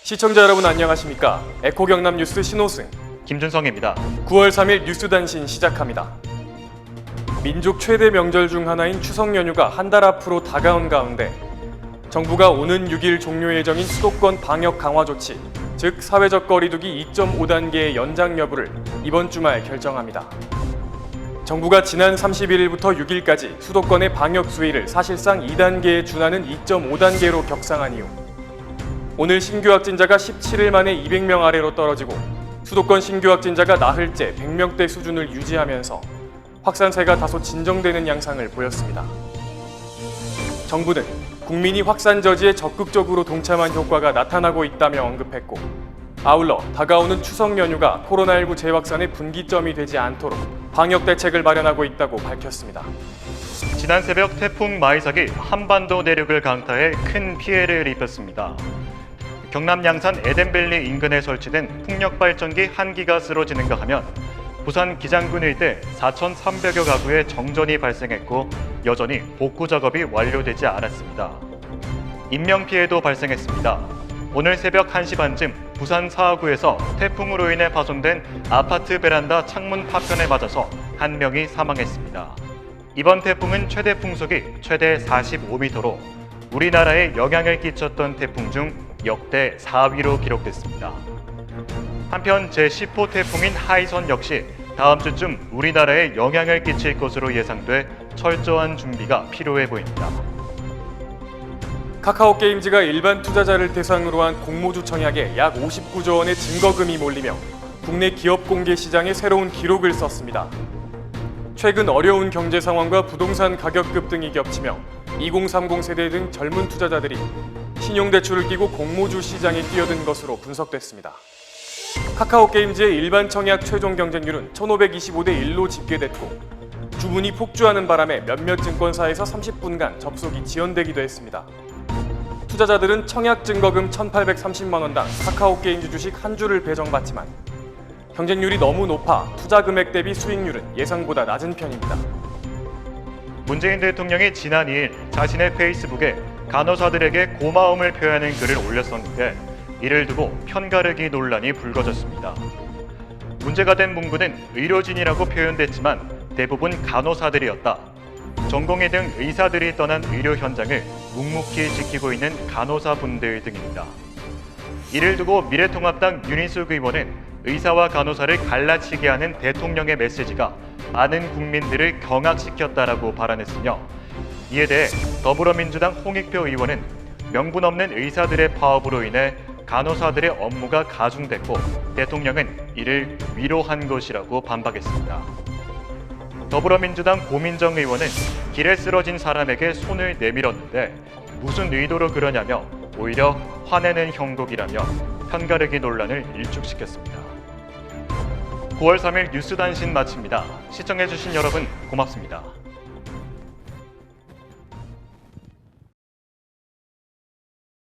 시청자 여러분 안녕하십니까? 에코 경남 뉴스 신호승 김준성입니다. 9월 3일 뉴스 단신 시작합니다. 민족 최대 명절 중 하나인 추석 연휴가 한 달 앞으로 다가온 가운데 정부가 오는 6일 종료 예정인 수도권 방역 강화 조치, 즉 사회적 거리두기 2.5단계의 연장 여부를 이번 주말 결정합니다. 정부가 지난 31일부터 6일까지 수도권의 방역 수위를 사실상 2단계에 준하는 2.5단계로 격상한 이후 오늘 신규 확진자가 17일 만에 200명 아래로 떨어지고 수도권 신규 확진자가 나흘째 100명대 수준을 유지하면서 확산세가 다소 진정되는 양상을 보였습니다. 정부는 국민이 확산 저지에 적극적으로 동참한 효과가 나타나고 있다며 언급했고, 아울러 다가오는 추석 연휴가 코로나19 재확산의 분기점이 되지 않도록 방역 대책을 마련하고 있다고 밝혔습니다. 지난 새벽 태풍 마이삭이 한반도 내륙을 강타해 큰 피해를 입혔습니다. 경남 양산 에덴밸리 인근에 설치된 풍력 발전기 한 기가 쓰러지는가 하면 부산 기장군 일대 4,300여 가구에 정전이 발생했고 여전히 복구 작업이 완료되지 않았습니다. 인명피해도 발생했습니다. 오늘 새벽 1시 반쯤 부산 사하구에서 태풍으로 인해 파손된 아파트 베란다 창문 파편에 맞아서 한 명이 사망했습니다. 이번 태풍은 최대 풍속이 최대 45m로 우리나라에 영향을 끼쳤던 태풍 중 역대 4위로 기록됐습니다. 한편 제10호 태풍인 하이선 역시 다음 주쯤 우리나라에 영향을 끼칠 것으로 예상돼 철저한 준비가 필요해 보입니다. 카카오게임즈가 일반 투자자를 대상으로 한 공모주 청약에 약 59조 원의 증거금이 몰리며 국내 기업 공개 시장에 새로운 기록을 썼습니다. 최근 어려운 경제 상황과 부동산 가격 급등이 겹치며 2030 세대 등 젊은 투자자들이 신용대출을 끼고 공모주 시장에 뛰어든 것으로 분석됐습니다. 카카오게임즈의 일반 청약 최종 경쟁률은 1525대 1로 집계됐고 주문이 폭주하는 바람에 몇몇 증권사에서 30분간 접속이 지연되기도 했습니다. 투자자들은 청약 증거금 1,830만 원당 카카오게임즈 주식 한 주를 배정받지만 경쟁률이 너무 높아 투자 금액 대비 수익률은 예상보다 낮은 편입니다. 문재인 대통령이 지난 2일 자신의 페이스북에 간호사들에게 고마움을 표하는 글을 올렸었는데 이를 두고 편가르기 논란이 불거졌습니다. 문제가 된 문구는 의료진이라고 표현됐지만 대부분 간호사들이었다. 전공의 등 의사들이 떠난 의료 현장을 묵묵히 지키고 있는 간호사분들 등입니다. 이를 두고 미래통합당 윤희숙 의원은 의사와 간호사를 갈라치게 하는 대통령의 메시지가 많은 국민들을 경악시켰다라고 발언했으며 이에 대해 더불어민주당 홍익표 의원은 명분 없는 의사들의 파업으로 인해 간호사들의 업무가 가중됐고 대통령은 이를 위로한 것이라고 반박했습니다. 더불어민주당 고민정 의원은 길에 쓰러진 사람에게 손을 내밀었는데 무슨 의도로 그러냐며 오히려 화내는 형국이라며 편가르기 논란을 일축시켰습니다. 9월 3일 뉴스 단신 마칩니다. 시청해주신 여러분 고맙습니다.